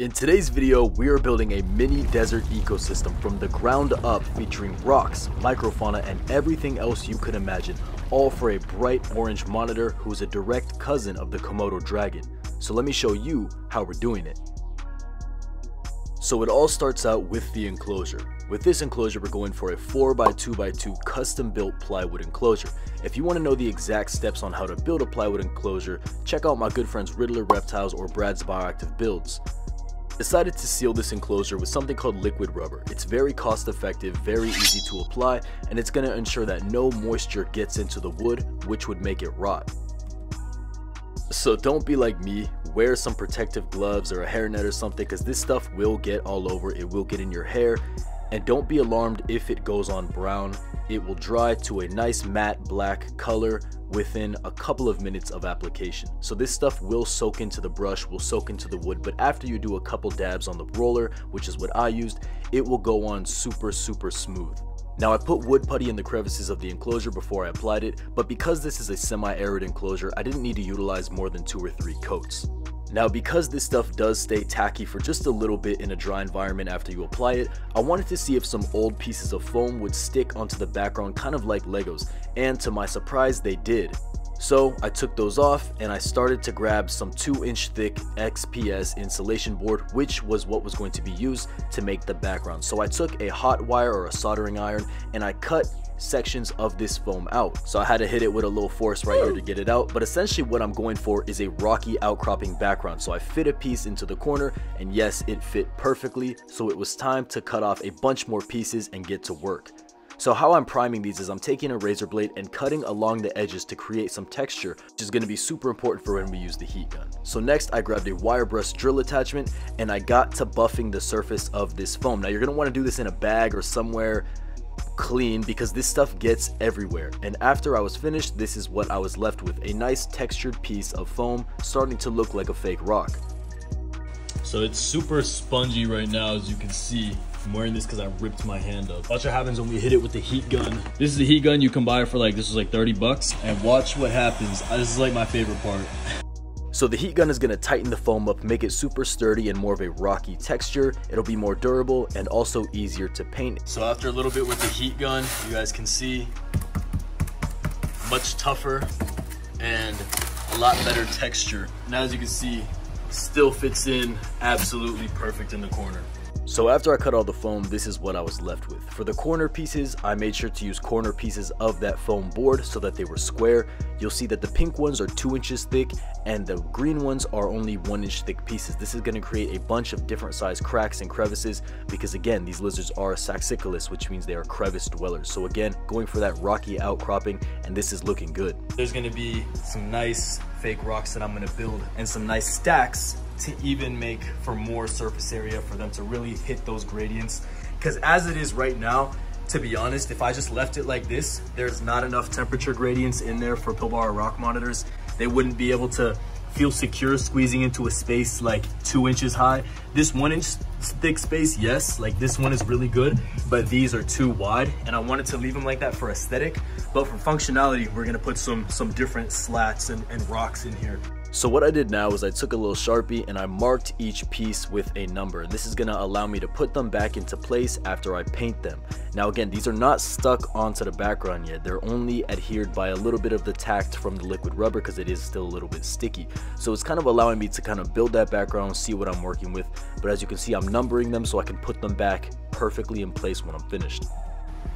In today's video, we are building a mini desert ecosystem from the ground up featuring rocks, microfauna, and everything else you could imagine, all for a bright orange monitor who is a direct cousin of the Komodo dragon. So let me show you how we're doing it. So it all starts out with the enclosure. With this enclosure, we're going for a 4x2x2 custom built plywood enclosure. If you want to know the exact steps on how to build a plywood enclosure, check out my good friends Riddler Reptiles or Brad's Bioactive Builds. Decided to seal this enclosure with something called liquid rubber. It's very cost effective, very easy to apply, and it's going to ensure that no moisture gets into the wood, which would make it rot. So don't be like me, wear some protective gloves or a hairnet or something, because this stuff will get all over, it will get in your hair. And don't be alarmed if it goes on brown. It will dry to a nice matte black color within a couple of minutes of application. So this stuff will soak into the brush, will soak into the wood, but after you do a couple dabs on the roller, which is what I used, it will go on super smooth. Now I put wood putty in the crevices of the enclosure before I applied it, but because this is a semi-arid enclosure, I didn't need to utilize more than 2 or 3 coats. Now because this stuff does stay tacky for just a little bit in a dry environment after you apply it, I wanted to see if some old pieces of foam would stick onto the background kind of like Legos, and to my surprise they did. So I took those off and I started to grab some 2-inch thick XPS insulation board, which was what was going to be used to make the background. So I took a hot wire or a soldering iron and I cut sections of this foam out. So I had to hit it with a little force right here to get it out, but essentially what I'm going for is a rocky outcropping background. So I fit a piece into the corner and yes, it fit perfectly. So it was time to cut off a bunch more pieces and get to work. So how I'm priming these is I'm taking a razor blade and cutting along the edges to create some texture, which is going to be super important for when we use the heat gun. So next I grabbed a wire brush drill attachment and I got to buffing the surface of this foam. Now you're going to want to do this in a bag or somewhere clean because this stuff gets everywhere. And after I was finished, this is what I was left with, a nice textured piece of foam starting to look like a fake rock. So it's super spongy right now, as you can see. I'm wearing this because I ripped my hand up. Watch what happens when we hit it with the heat gun. This is the heat gun you can buy for like, this was like 30 bucks. And watch what happens. This is like my favorite part. So the heat gun is going to tighten the foam up, make it super sturdy and more of a rocky texture. It'll be more durable and also easier to paint. So after a little bit with the heat gun, you guys can see much tougher and a lot better texture. And as you can see, still fits in absolutely perfect in the corner. So after I cut all the foam, this is what I was left with. For the corner pieces, I made sure to use corner pieces of that foam board so that they were square. You'll see that the pink ones are 2 inches thick and the green ones are only 1-inch thick pieces. This is going to create a bunch of different size cracks and crevices because again, these lizards are saxicolous, which means they are crevice dwellers. So again, going for that rocky outcropping, and this is looking good. There's going to be some nice fake rocks that I'm going to build and some nice stacks to even make for more surface area for them to really hit those gradients. Because as it is right now, to be honest, if I just left it like this, there's not enough temperature gradients in there for Pilbara rock monitors. They wouldn't be able to feel secure squeezing into a space like 2 inches high. This 1-inch thick space, yes, like this one is really good, but these are too wide and I wanted to leave them like that for aesthetic. But for functionality, we're gonna put some different slats and rocks in here. So what I did now is I took a little Sharpie and I marked each piece with a number, and this is going to allow me to put them back into place after I paint them. Now again, these are not stuck onto the background yet. They're only adhered by a little bit of the tact from the liquid rubber because it is still a little bit sticky. So it's kind of allowing me to kind of build that background, see what I'm working with. But as you can see, I'm numbering them so I can put them back perfectly in place when I'm finished.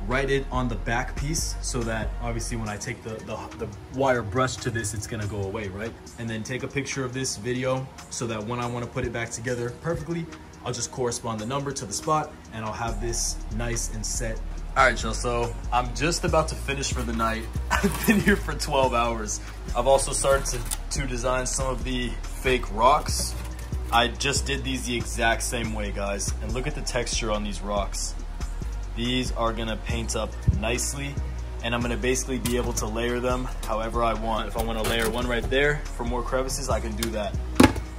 Write it on the back piece so that obviously when I take the wire brush to this, it's gonna go away, right? And then take a picture of this video so that when I want to put it back together perfectly, I'll just correspond the number to the spot and I'll have this nice and set. All right, y'all, so I'm just about to finish for the night. I've been here for 12 hours. I've also started to design some of the fake rocks. I just did these the exact same way, guys, and look at the texture on these rocks. These are gonna paint up nicely and I'm gonna basically be able to layer them however I want. If I wanna layer one right there for more crevices, I can do that.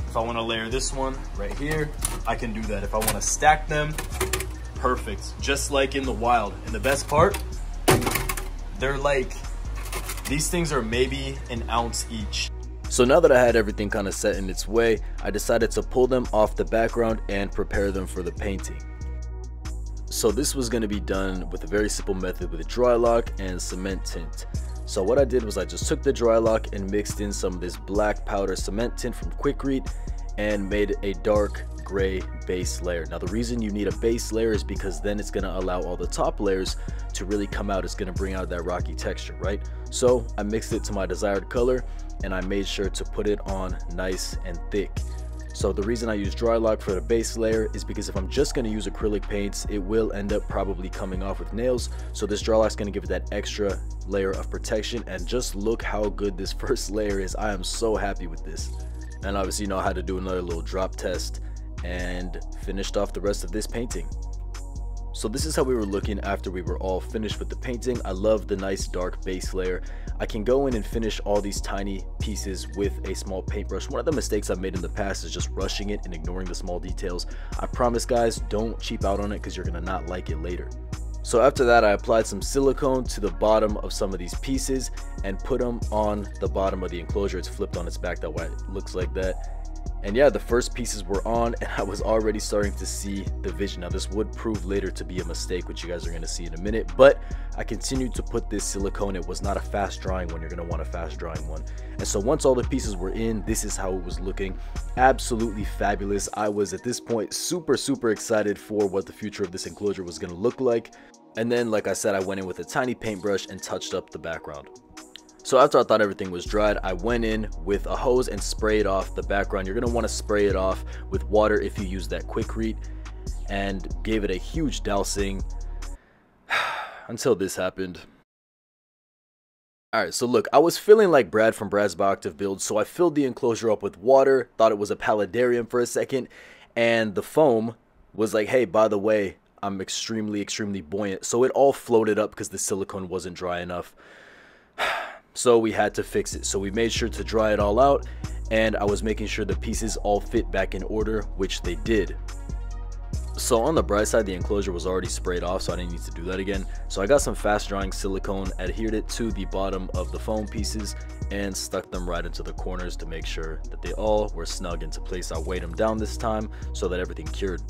If I wanna layer this one right here, I can do that. If I wanna stack them, perfect. Just like in the wild. And the best part, they're like, these things are maybe an ounce each. So now that I had everything kind of set in its way, I decided to pull them off the background and prepare them for the painting. So this was going to be done with a very simple method with Drylok and cement tint. So what I did was I just took the Drylok and mixed in some of this black powder cement tint from Quikrete and made a dark gray base layer. Now the reason you need a base layer is because then it's going to allow all the top layers to really come out. It's going to bring out that rocky texture, right? So I mixed it to my desired color and I made sure to put it on nice and thick. So the reason I use Drylok for the base layer is because if I'm just going to use acrylic paints, it will end up probably coming off with nails. So this Drylok is going to give it that extra layer of protection. And just look how good this first layer is. I am so happy with this. And obviously, you know, I had to do another little drop test and finished off the rest of this painting. So this is how we were looking after we were all finished with the painting. I love the nice dark base layer. I can go in and finish all these tiny pieces with a small paintbrush. One of the mistakes I've made in the past is just rushing it and ignoring the small details. I promise guys, don't cheap out on it because you're gonna not like it later. So after that, I applied some silicone to the bottom of some of these pieces and put them on the bottom of the enclosure. It's flipped on its back, that why it looks like that. And yeah, the first pieces were on and I was already starting to see the vision. Now this would prove later to be a mistake, which you guys are going to see in a minute, but I continued to put this silicone. It was not a fast drying one. You're going to want a fast drying one. And so once all the pieces were in, this is how it was looking. Absolutely fabulous. I was at this point super excited for what the future of this enclosure was going to look like. And then, like I said, I went in with a tiny paintbrush and touched up the background. So after I thought everything was dried, I went in with a hose and sprayed off the background. You're going to want to spray it off with water if you use that Quikrete, and gave it a huge dousing until this happened. Alright, so look, I was feeling like Brad from Brad's Bioactive Build, so I filled the enclosure up with water, thought it was a paludarium for a second, and the foam was like, hey, by the way, I'm extremely buoyant. So it all floated up because the silicone wasn't dry enough. So we had to fix it. So we made sure to dry it all out, and I was making sure the pieces all fit back in order, which they did. So on the bright side, the enclosure was already sprayed off, so I didn't need to do that again. So I got some fast drying silicone, adhered it to the bottom of the foam pieces, and stuck them right into the corners to make sure that they all were snug into place. I weighed them down this time so that everything cured.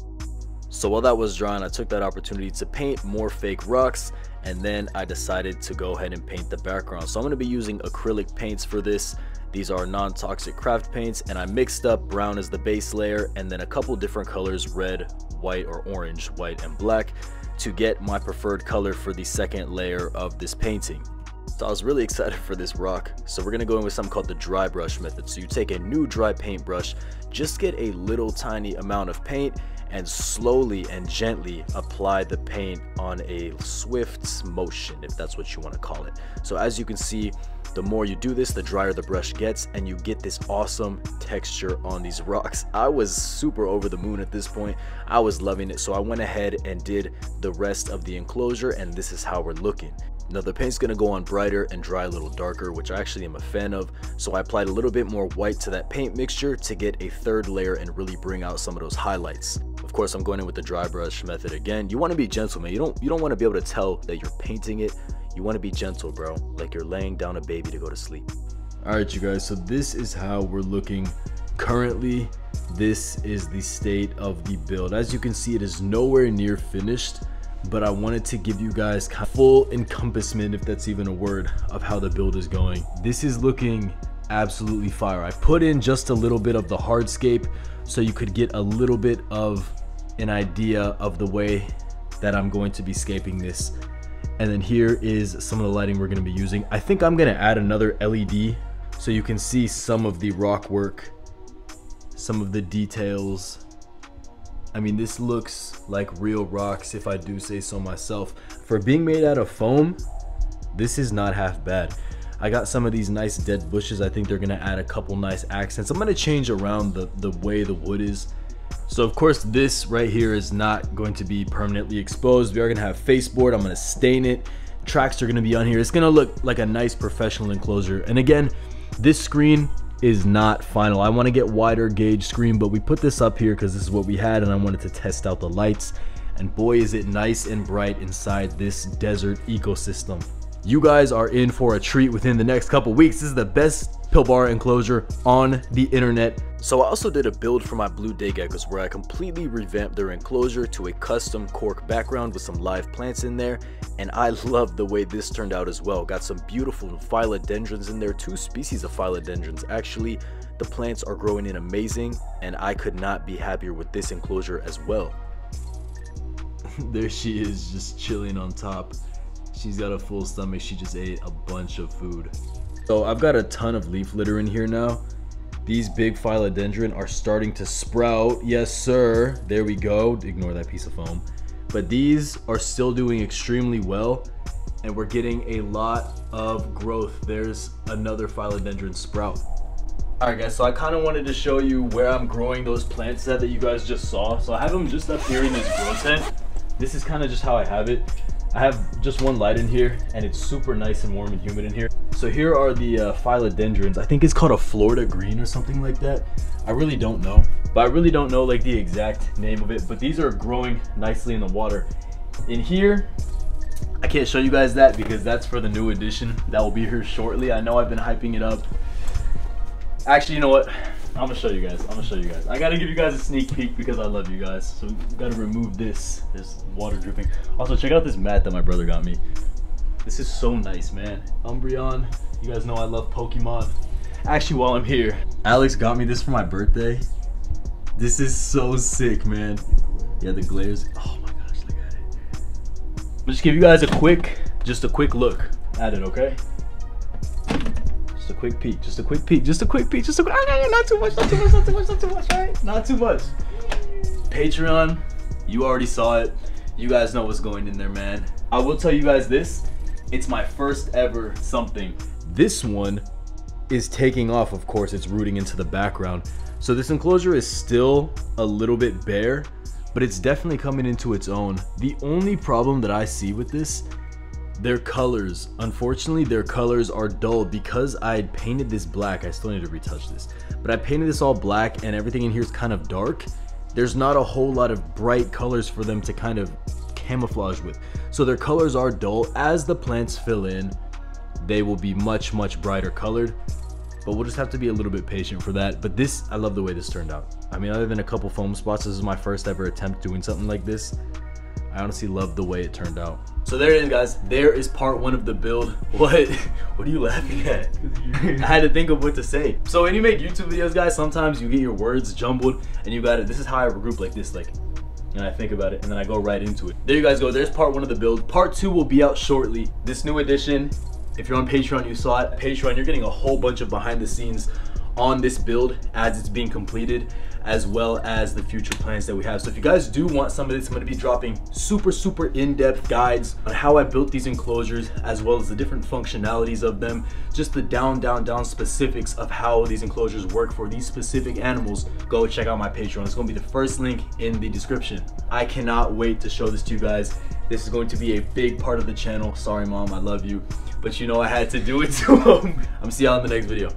So while that was drying, I took that opportunity to paint more fake rocks, and then I decided to go ahead and paint the background. So I'm going to be using acrylic paints for this. These are non-toxic craft paints, and I mixed up brown as the base layer and then a couple different colors, red, white, or orange, white, and black, to get my preferred color for the second layer of this painting. So I was really excited for this rock. So we're going to go in with something called the dry brush method. So you take a new dry paintbrush, just get a little tiny amount of paint, and slowly and gently apply the paint on a swift motion, if that's what you want to call it. So as you can see, the more you do this, the drier the brush gets, and you get this awesome texture on these rocks. I was super over the moon at this point. I was loving it. So I went ahead and did the rest of the enclosure, and this is how we're looking. Now the paint's going to go on brighter and dry a little darker, which I actually am a fan of. So I applied a little bit more white to that paint mixture to get a third layer and really bring out some of those highlights. Of course, I'm going in with the dry brush method again. You want to be gentle, man. You don't want to be able to tell that you're painting it. You want to be gentle, bro, like you're laying down a baby to go to sleep. All right, you guys, so this is how we're looking currently. This is the state of the build. As you can see, it is nowhere near finished, but I wanted to give you guys full encompassment, if that's even a word, of how the build is going. This is looking absolutely fire. I put in just a little bit of the hardscape so you could get a little bit of an idea of the way that I'm going to be scaping this. And then here is some of the lighting we're going to be using. I think I'm going to add another LED so you can see some of the rock work, some of the details. I mean, this looks like real rocks, if I do say so myself. For being made out of foam, this is not half bad. I got some of these nice dead bushes. I think they're going to add a couple nice accents. I'm going to change around the way the wood is. So of course this right here is not going to be permanently exposed. We are going to have faceboard. I'm going to stain it. Tracks are going to be on here. It's going to look like a nice professional enclosure. And again, this screen is not final. I want to get wider gauge screen, but we put this up here because this is what we had and I wanted to test out the lights. And boy, is it nice and bright inside this desert ecosystem. you guys are in for a treat within the next couple weeks. This is the best Pilbara enclosure on the internet. So I also did a build for my blue day geckos where I completely revamped their enclosure to a custom cork background with some live plants in there, and I love the way this turned out as well. Got some beautiful philodendrons in there, 2 species of philodendrons actually. The plants are growing in amazing, and I could not be happier with this enclosure as well. There she is, just chilling on top. She's got a full stomach. She just ate a bunch of food. So I've got a ton of leaf litter in here now. These big philodendron are starting to sprout. Yes, sir. There we go. Ignore that piece of foam. But these are still doing extremely well, and we're getting a lot of growth. There's another philodendron sprout. All right, guys, so I kind of wanted to show you where I'm growing those plants that you guys just saw. So I have them just up here in this grow tent. This is kind of just how I have it. I have just one light in here, and it's super nice and warm and humid in here. So here are the philodendrons. I think it's called a Florida green or something like that. I really don't know, but I really don't know like the exact name of it, but these are growing nicely in the water. In here, I can't show you guys that because that's for the new edition that will be here shortly. I know I've been hyping it up. Actually, you know what? I'm gonna show you guys. I gotta give you guys a sneak peek because I love you guys. So we gotta remove this. There's water dripping. Also, check out this mat that my brother got me. This is so nice, man. Umbreon. You guys know I love Pokemon. Actually, while I'm here, Alex got me this for my birthday. This is so sick, man. Yeah, the glares. Oh my gosh, look at it. I'll just give you guys a quick look at it, okay? Just a quick peek, not too much, right? Not too much. Patreon, you already saw it. You guys know what's going in there, man. I will tell you guys this, it's my first ever something. This one is taking off, of course, it's rooting into the background. So this enclosure is still a little bit bare, but it's definitely coming into its own. The only problem that I see with this, their colors. Unfortunately, their colors are dull because I had painted this black. I still need to retouch this, but I painted this all black and everything in here is kind of dark. There's not a whole lot of bright colors for them to kind of camouflage with. So their colors are dull. As the plants fill in, they will be much brighter colored, but we'll just have to be a little bit patient for that. But this, I love the way this turned out. I mean, other than a couple foam spots, this is my first ever attempt doing something like this. I honestly love the way it turned out. So there it is, guys. There is part 1 of the build. What are you laughing at? I had to think of what to say. So when you make YouTube videos, guys, sometimes you get your words jumbled and you got it. This is how I regroup like this, like, and I think about it and then I go right into it. There you guys go. There's part 1 of the build. Part 2 will be out shortly. This new edition, if you're on Patreon, you saw it. Patreon, you're getting a whole bunch of behind the scenes on this build as it's being completed, as well as the future plans that we have. So if you guys do want some of this, I'm going to be dropping super in-depth guides on how I built these enclosures, as well as the different functionalities of them, just the down specifics of how these enclosures work for these specific animals. Go check out my Patreon. It's going to be the first link in the description. I cannot wait to show this to you guys. This is going to be a big part of the channel. Sorry, Mom, I love you, but you know I had to do it to them. I'm see y'all in the next video.